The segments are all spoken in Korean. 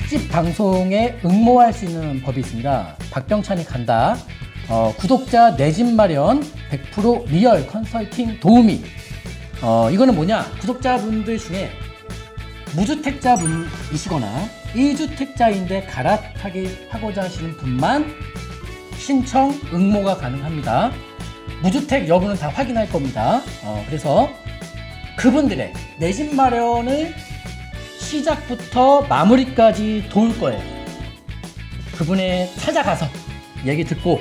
특집 방송에 응모할 수 있는 법이 있습니다. 박병찬이 간다. 구독자 내 집 마련 100% 리얼 컨설팅 도우미. 이거는 뭐냐? 구독자분들 중에 무주택자분이시거나 1주택자인데 갈아타기 하고자 하시는 분만 신청 응모가 가능합니다. 무주택 여부는 다 확인할 겁니다. 그래서 그분들의 내 집 마련을 시작부터 마무리까지 도울 거예요. 그분의 찾아가서 얘기 듣고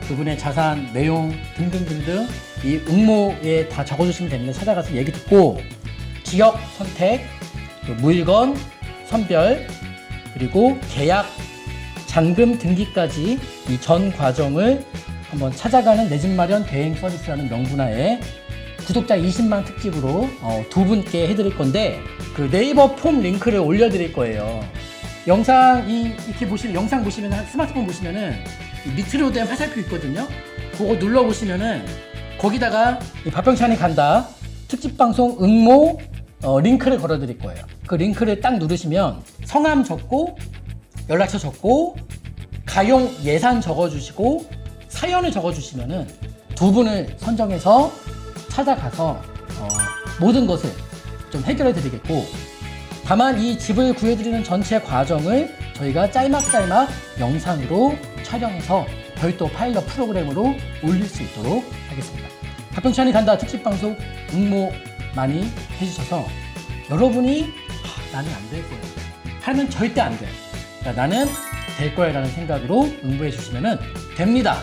그분의 자산 내용 등등등등 이 응모에 다 적어주시면 됩니다. 찾아가서 얘기 듣고 지역 선택, 물건 선별, 그리고 계약, 잔금 등기까지 이 전 과정을 한번 찾아가는 내 집 마련 대행 서비스라는 명분하에 구독자 20만 특집으로 두 분께 해드릴 건데 그 네이버 폼 링크를 올려드릴 거예요. 영상 이렇게 보시면 영상 보시면 스마트폰 보시면은 밑으로 된 화살표 있거든요. 그거 눌러 보시면은 거기다가 박병찬이 간다 특집 방송 응모 링크를 걸어드릴 거예요. 그 링크를 딱 누르시면 성함 적고 연락처 적고 가용 예산 적어주시고 사연을 적어주시면은 두 분을 선정해서 찾아가서 모든 것을 좀 해결해 드리겠고, 다만 이 집을 구해드리는 전체 과정을 저희가 짤막짤막 영상으로 촬영해서 별도 파일럿 프로그램으로 올릴 수 있도록 하겠습니다. 박병찬이 간다 특집 방송 응모 많이 해주셔서 여러분이 나는 안 될 거예요 하면 절대 안 돼요. 그러니까 나는 될 거야 라는 생각으로 응모해 주시면 됩니다.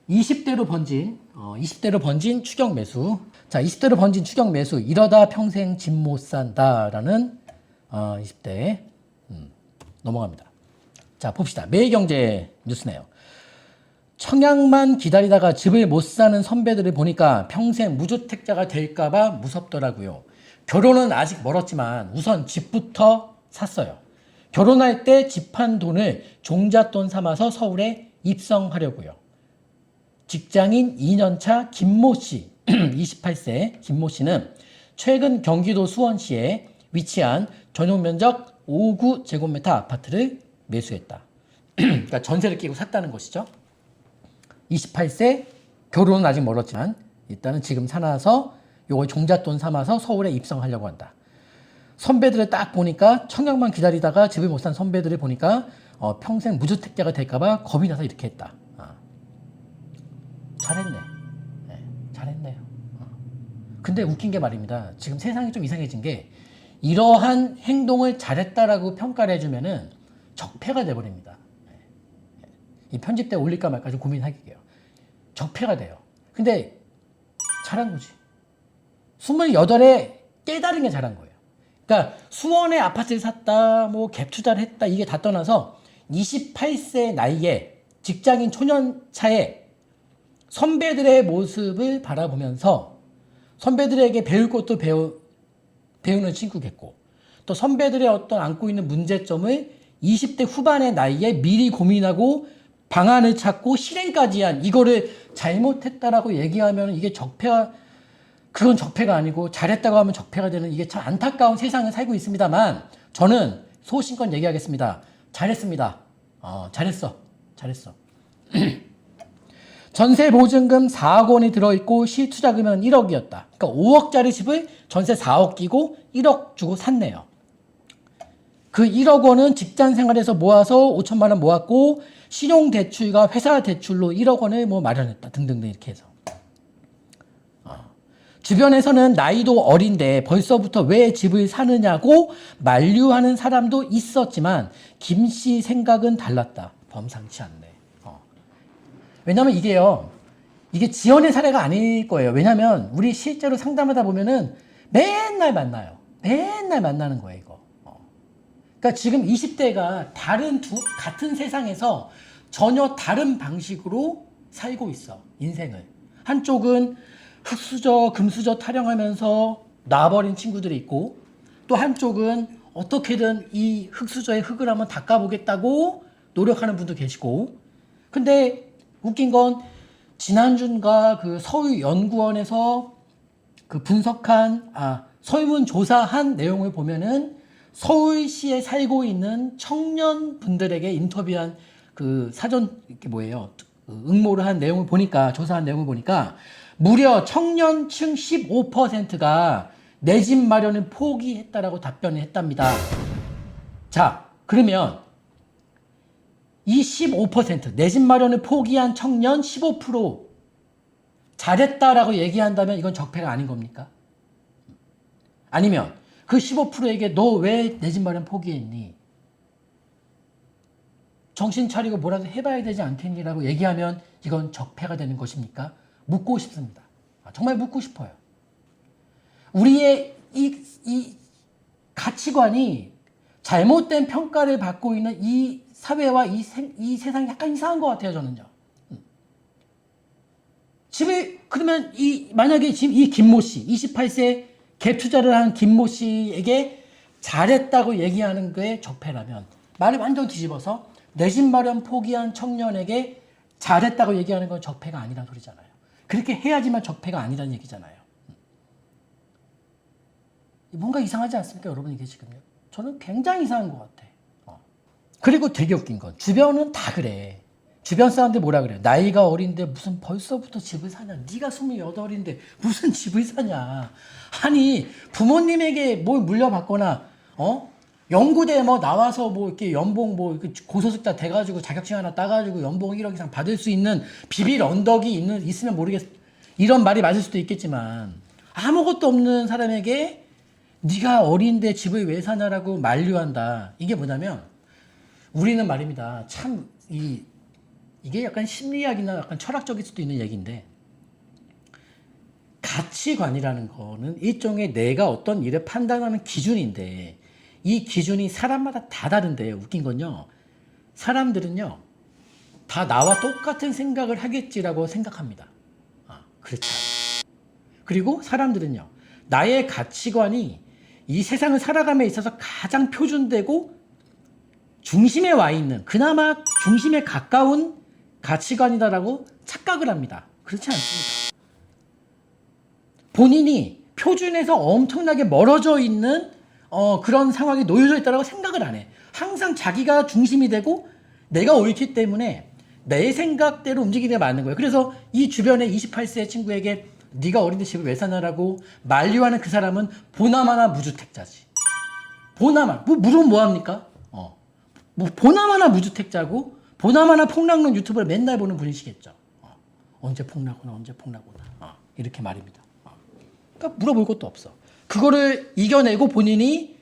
(20대로) 번진 추격 매수. 자, 20대로 번진 추격 매수. 이러다 평생 집 못 산다라는 20대. 넘어갑니다. 자, 봅시다. 매일경제 뉴스네요. 청약만 기다리다가 집을 못 사는 선배들을 보니까 평생 무주택자가 될까봐 무섭더라고요. 결혼은 아직 멀었지만 우선 집부터 샀어요. 결혼할 때 집 한 돈을 종잣돈 삼아서 서울에 입성하려고요. 직장인 2년차 김모 씨, 28세 김모 씨는 최근 경기도 수원시에 위치한 전용 면적 5.9제곱미터 아파트를 매수했다. 그러니까 전세를 끼고 샀다는 것이죠. 28세, 결혼은 아직 멀었지만 일단은 지금 사놔서 요걸 종잣돈 삼아서 서울에 입성하려고 한다. 선배들을 딱 보니까 청약만 기다리다가 집을 못 산 선배들을 보니까 평생 무주택자가 될까봐 겁이 나서 이렇게 했다. 잘했네. 네, 잘했네요. 근데 웃긴 게 말입니다. 지금 세상이 좀 이상해진 게 이러한 행동을 잘했다라고 평가를 해주면은 적폐가 돼버립니다. 이 편집 때 올릴까 말까 좀 고민할게요. 적폐가 돼요. 근데 잘한 거지. 28에 깨달은 게 잘한 거예요. 그러니까 수원에 아파트를 샀다, 뭐 갭 투자를 했다, 이게 다 떠나서 28세 나이에 직장인 초년차에 선배들의 모습을 바라보면서 선배들에게 배울 것도 배우는 친구겠고, 또 선배들의 어떤 안고 있는 문제점을 20대 후반의 나이에 미리 고민하고 방안을 찾고 실행까지 한 이거를 잘못했다라고 얘기하면 이게 그건 적폐가 아니고 잘했다고 하면 적폐가 되는 이게 참 안타까운 세상을 살고 있습니다만 저는 소신껏 얘기하겠습니다. 잘했습니다. 잘했어. 전세 보증금 4억 원이 들어있고 실투자금은 1억이었다. 그러니까 5억짜리 집을 전세 4억 끼고 1억 주고 샀네요. 그 1억 원은 직장 생활에서 모아서 5천만 원 모았고 신용대출과 회사 대출로 1억 원을 뭐 마련했다 등등등 이렇게 해서. 주변에서는 나이도 어린데 벌써부터 왜 집을 사느냐고 만류하는 사람도 있었지만 김 씨 생각은 달랐다. 범상치 않네. 왜냐면 이게 지연의 사례가 아닐 거예요. 왜냐면 우리 실제로 상담하다 보면은 맨날 만나요. 맨날 만나는 거예요, 이거. 그러니까 지금 20대가 같은 세상에서 전혀 다른 방식으로 살고 있어, 인생을. 한쪽은 흑수저, 금수저 타령하면서 놔버린 친구들이 있고, 또 한쪽은 어떻게든 이 흑수저의 흙을 한번 닦아보겠다고 노력하는 분도 계시고. 근데 웃긴 건 지난주인가 그 서울연구원에서 그 분석한, 설문조사한 내용을 보면은 서울시에 살고 있는 청년분들에게 인터뷰한 그 사전, 이게 뭐예요? 응모를 한 내용을 보니까, 조사한 내용을 보니까 무려 청년층 15%가 내 집 마련을 포기했다라고 답변을 했답니다. 자, 그러면 이 15%, 내 집 마련을 포기한 청년 15% 잘했다라고 얘기한다면 이건 적폐가 아닌 겁니까? 아니면 그 15%에게 너 왜 내 집 마련 포기했니? 정신 차리고 뭐라도 해봐야 되지 않겠니라고 얘기하면 이건 적폐가 되는 것입니까? 묻고 싶습니다. 정말 묻고 싶어요. 우리의 이 가치관이 잘못된 평가를 받고 있는 이 사회와 이 세상이 약간 이상한 것 같아요, 저는요. 그러면 만약에 지금 이 김모 씨, 28세 갭 투자를 한 김모 씨에게 잘했다고 얘기하는 게 적폐라면, 말을 완전 뒤집어서 내 집 마련 포기한 청년에게 잘했다고 얘기하는 건 적폐가 아니라는 소리잖아요. 그렇게 해야지만 적폐가 아니라는 얘기잖아요. 뭔가 이상하지 않습니까, 여러분? 이게 지금요. 저는 굉장히 이상한 것 같아. 그리고 되게 웃긴 건 주변은 다 그래. 주변 사람들 뭐라 그래? 나이가 어린데 무슨 벌써부터 집을 사냐? 네가 28인데 무슨 집을 사냐? 아니, 부모님에게 뭘 물려받거나 연구대 뭐 나와서 뭐 이렇게 연봉 뭐 이렇게 고소득자 돼가지고 자격증 하나 따가지고 연봉 1억 이상 받을 수 있는 비빌 언덕이 있으면 모르겠어. 이런 말이 맞을 수도 있겠지만, 아무것도 없는 사람에게 네가 어린데 집을 왜 사냐라고 만류한다. 이게 뭐냐면, 우리는 말입니다. 참 이게 약간 심리학이나 약간 철학적일 수도 있는 얘기인데, 가치관이라는 거는 일종의 내가 어떤 일을 판단하는 기준인데, 이 기준이 사람마다 다 다른데, 웃긴 건요, 사람들은요 다 나와 똑같은 생각을 하겠지라고 생각합니다. 그렇지 않아요. 그리고 사람들은요, 나의 가치관이 이 세상을 살아감에 있어서 가장 표준되고 중심에 와 있는, 그나마 중심에 가까운 가치관이다라고 착각을 합니다. 그렇지 않습니다. 본인이 표준에서 엄청나게 멀어져 있는 그런 상황에 놓여져 있다고 생각을 안 해. 항상 자기가 중심이 되고 내가 옳기 때문에 내 생각대로 움직이는 게 맞는 거예요. 그래서 이 주변에 28세 친구에게 네가 어린데 집을 왜 사냐라고 만류하는 그 사람은 보나마나 무주택자지. 보나마나. 물으면 뭐합니까? 보나마나 무주택자고 보나마나 폭락론 유튜브를 맨날 보는 분이시겠죠. 언제 폭락오나 언제 폭락오나 이렇게 말입니다. 그러니까 물어볼 것도 없어. 그거를 이겨내고 본인이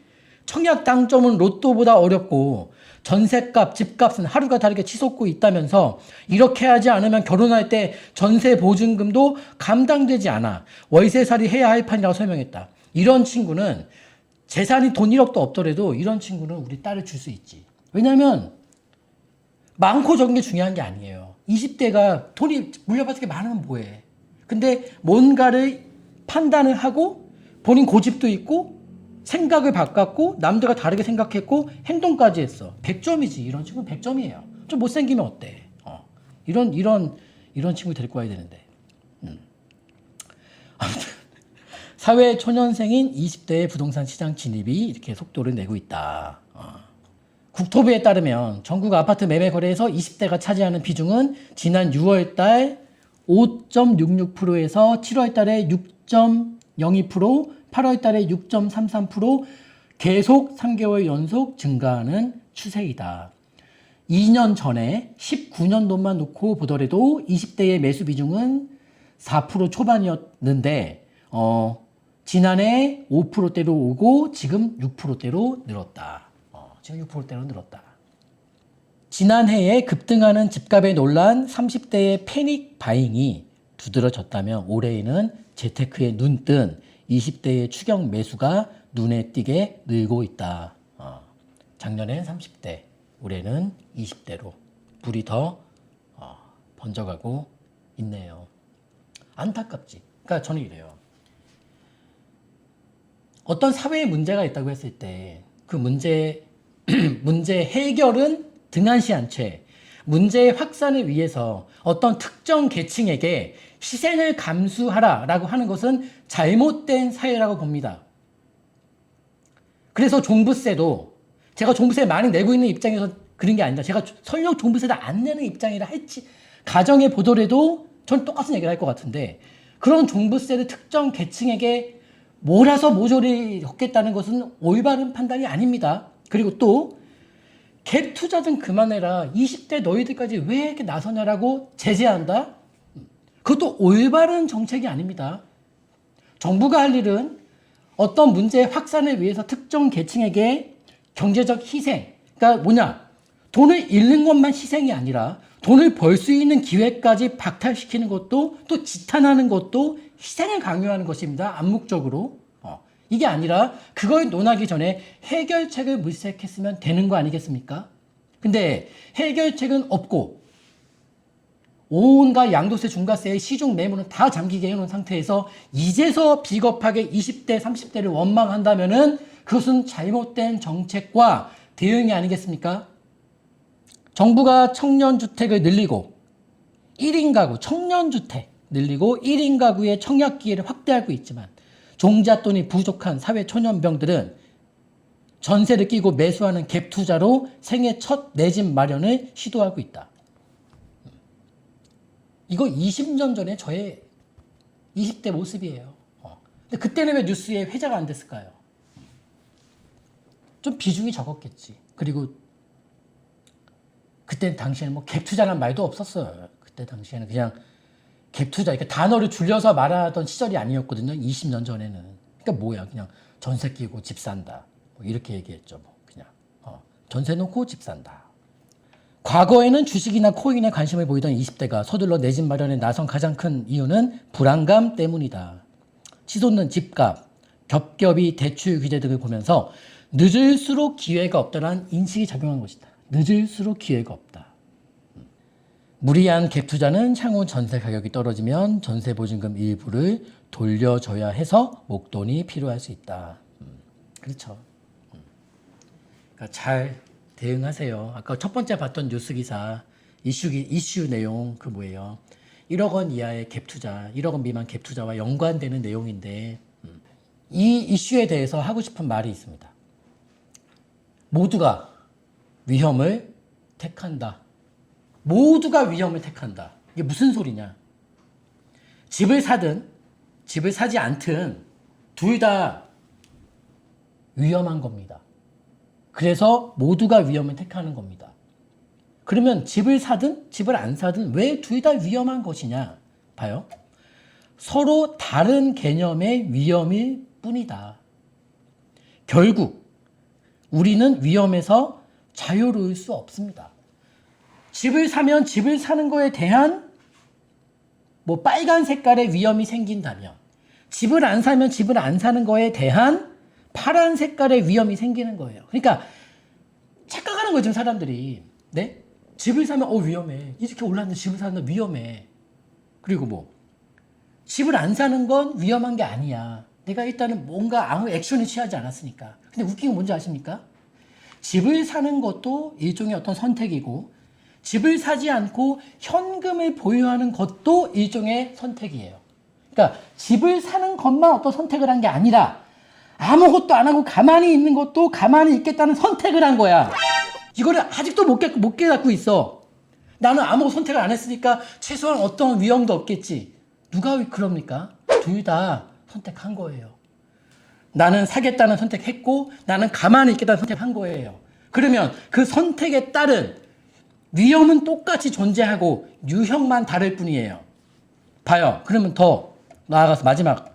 청약 당첨은 로또보다 어렵고 전셋값, 집값은 하루가 다르게 치솟고 있다면서 이렇게 하지 않으면 결혼할 때 전세 보증금도 감당되지 않아. 월세살이 해야 할 판이라고 설명했다. 이런 친구는 재산이 돈 1억도 없더라도 이런 친구는 우리 딸을 줄 수 있지. 왜냐면 많고 적은 게 중요한 게 아니에요. 20대가 돈이 물려받을 게 많으면 뭐해. 근데 뭔가를 판단을 하고 본인 고집도 있고 생각을 바꿨고 남들과 다르게 생각했고 행동까지 했어. 100점이지. 이런 친구는 100점이에요. 좀 못생기면 어때? 이런 친구 데리고 와야 되는데. 아무튼 사회 초년생인 20대의 부동산 시장 진입이 이렇게 속도를 내고 있다. 국토부에 따르면 전국 아파트 매매 거래에서 20대가 차지하는 비중은 지난 6월 달 5.66%에서 7월 달에 6.02%, 8월 달에 6.33% 계속 3개월 연속 증가하는 추세이다. 2년 전에 19년도만 놓고 보더라도 20대의 매수 비중은 4% 초반이었는데 지난해 5%대로 오고 지금 6%대로 늘었다. 지금 6%대로 늘었다. 지난해에 급등하는 집값에 놀란 30대의 패닉 바잉이 두드러졌다면 올해에는 재테크에 눈뜬 20대의 추격 매수가 눈에 띄게 늘고 있다. 작년엔 30대, 올해는 20대로 불이 더 번져가고 있네요. 안타깝지. 그러니까 저는 이래요. 어떤 사회에 문제가 있다고 했을 때 그 문제 해결은 등한시한 채 문제의 확산을 위해서 어떤 특정 계층에게 희생을 감수하라라고 하는 것은 잘못된 사회라고 봅니다. 그래서 종부세도 제가 종부세 많이 내고 있는 입장에서 그런 게 아니다. 제가 설령 종부세를 안 내는 입장이라 할지 가정에 보더라도 전 똑같은 얘기를 할 것 같은데 그런 종부세를 특정 계층에게 몰아서 모조리 걷겠다는 것은 올바른 판단이 아닙니다. 그리고 또 갭 투자 좀 그만해라. 20대 너희들까지 왜 이렇게 나서냐라고 제재한다? 그것도 올바른 정책이 아닙니다. 정부가 할 일은 어떤 문제의 확산을 위해서 특정 계층에게 경제적 희생, 그러니까 뭐냐? 돈을 잃는 것만 희생이 아니라 돈을 벌 수 있는 기회까지 박탈시키는 것도 또 지탄하는 것도 희생을 강요하는 것입니다. 암묵적으로. 이게 아니라 그걸 논하기 전에 해결책을 물색했으면 되는 거 아니겠습니까? 근데 해결책은 없고 온갖 양도세, 중과세의 시중 매물은 다 잠기게 해놓은 상태에서 이제서 비겁하게 20대, 30대를 원망한다면은 그것은 잘못된 정책과 대응이 아니겠습니까? 정부가 청년주택을 늘리고 1인 가구, 청년주택 늘리고 1인 가구의 청약 기회를 확대하고 있지만 종잣돈이 부족한 사회 초년병들은 전세를 끼고 매수하는 갭 투자로 생애 첫 내 집 마련을 시도하고 있다. 이거 20년 전에 저의 20대 모습이에요. 근데 그때는 왜 뉴스에 회자가 안 됐을까요? 좀 비중이 적었겠지. 그리고 그때 당시에는 뭐 갭 투자란 말도 없었어요. 그때 당시에는 그냥 갭 투자 이렇게 단어를 줄여서 말하던 시절이 아니었거든요. 20년 전에는. 그러니까 뭐야? 그냥 전세 끼고 집 산다. 뭐 이렇게 얘기했죠. 뭐 그냥 전세 놓고 집 산다. 과거에는 주식이나 코인에 관심을 보이던 20대가 서둘러 내 집 마련에 나선 가장 큰 이유는 불안감 때문이다. 치솟는 집값, 겹겹이 대출 규제 등을 보면서 늦을수록 기회가 없다는 인식이 작용한 것이다. 늦을수록 기회가 없다. 무리한 갭 투자는 향후 전세 가격이 떨어지면 전세 보증금 일부를 돌려줘야 해서 목돈이 필요할 수 있다. 그렇죠. 그러니까 잘 대응하세요. 아까 첫 번째 봤던 뉴스 기사 이슈 내용 그 뭐예요? 1억 원 이하의 갭 투자, 1억 원 미만 갭 투자와 연관되는 내용인데 이 이슈에 대해서 하고 싶은 말이 있습니다. 모두가 위험을 택한다. 모두가 위험을 택한다. 이게 무슨 소리냐? 집을 사든 집을 사지 않든 둘 다 위험한 겁니다. 그래서 모두가 위험을 택하는 겁니다. 그러면 집을 사든 집을 안 사든 왜 둘 다 위험한 것이냐? 봐요. 서로 다른 개념의 위험일 뿐이다. 결국 우리는 위험에서 자유로울 수 없습니다. 집을 사면 집을 사는 거에 대한 뭐 빨간 색깔의 위험이 생긴다면 집을 안 사면 집을 안 사는 거에 대한 파란 색깔의 위험이 생기는 거예요. 그러니까 착각하는 거예요, 지금 사람들이. 네? 집을 사면 위험해. 이렇게 올랐는데 집을 사는 건 위험해. 그리고 뭐 집을 안 사는 건 위험한 게 아니야. 내가 일단은 뭔가 아무 액션을 취하지 않았으니까. 근데 웃긴 건 뭔지 아십니까? 집을 사는 것도 일종의 어떤 선택이고 집을 사지 않고 현금을 보유하는 것도 일종의 선택이에요. 그러니까 집을 사는 것만 어떤 선택을 한 게 아니라 아무것도 안 하고 가만히 있는 것도 가만히 있겠다는 선택을 한 거야. 이거를 아직도 못 깨닫고 있어. 나는 아무 선택을 안 했으니까 최소한 어떤 위험도 없겠지. 누가 그럽니까? 둘 다 선택한 거예요. 나는 사겠다는 선택했고 나는 가만히 있겠다는 선택한 거예요. 그러면 그 선택에 따른 위험은 똑같이 존재하고 유형만 다를 뿐이에요. 봐요. 그러면 더 나아가서 마지막.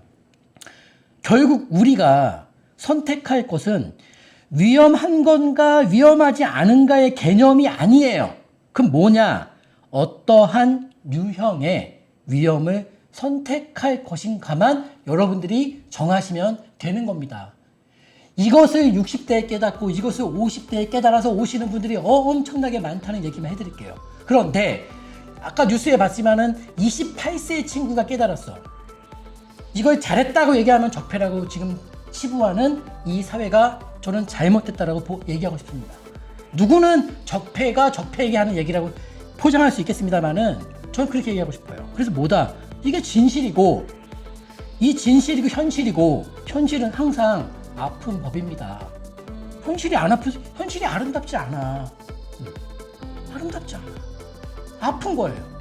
결국 우리가 선택할 것은 위험한 건가 위험하지 않은가의 개념이 아니에요. 그럼 뭐냐? 어떠한 유형의 위험을 선택할 것인가만 여러분들이 정하시면 되는 겁니다. 이것을 60대에 깨닫고 이것을 50대에 깨달아서 오시는 분들이 엄청나게 많다는 얘기만 해드릴게요. 그런데 아까 뉴스에 봤지만은 28세의 친구가 깨달았어. 이걸 잘했다고 얘기하면 적폐라고 지금 치부하는 이 사회가 저는 잘못됐다라고 얘기하고 싶습니다. 누구는 적폐가 적폐에게 하는 얘기라고 포장할 수 있겠습니다만은 저는 그렇게 얘기하고 싶어요. 그래서 뭐다? 이게 진실이고 이 진실이고 현실이고 현실은 항상 아픈 법입니다. 현실이 현실이 아름답지 않아. 아름답지 않아. 아픈 거예요.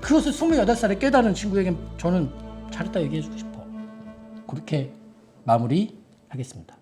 그것을 28살에 깨달은 친구에게 저는 잘했다 얘기해주고 싶어. 그렇게 마무리하겠습니다.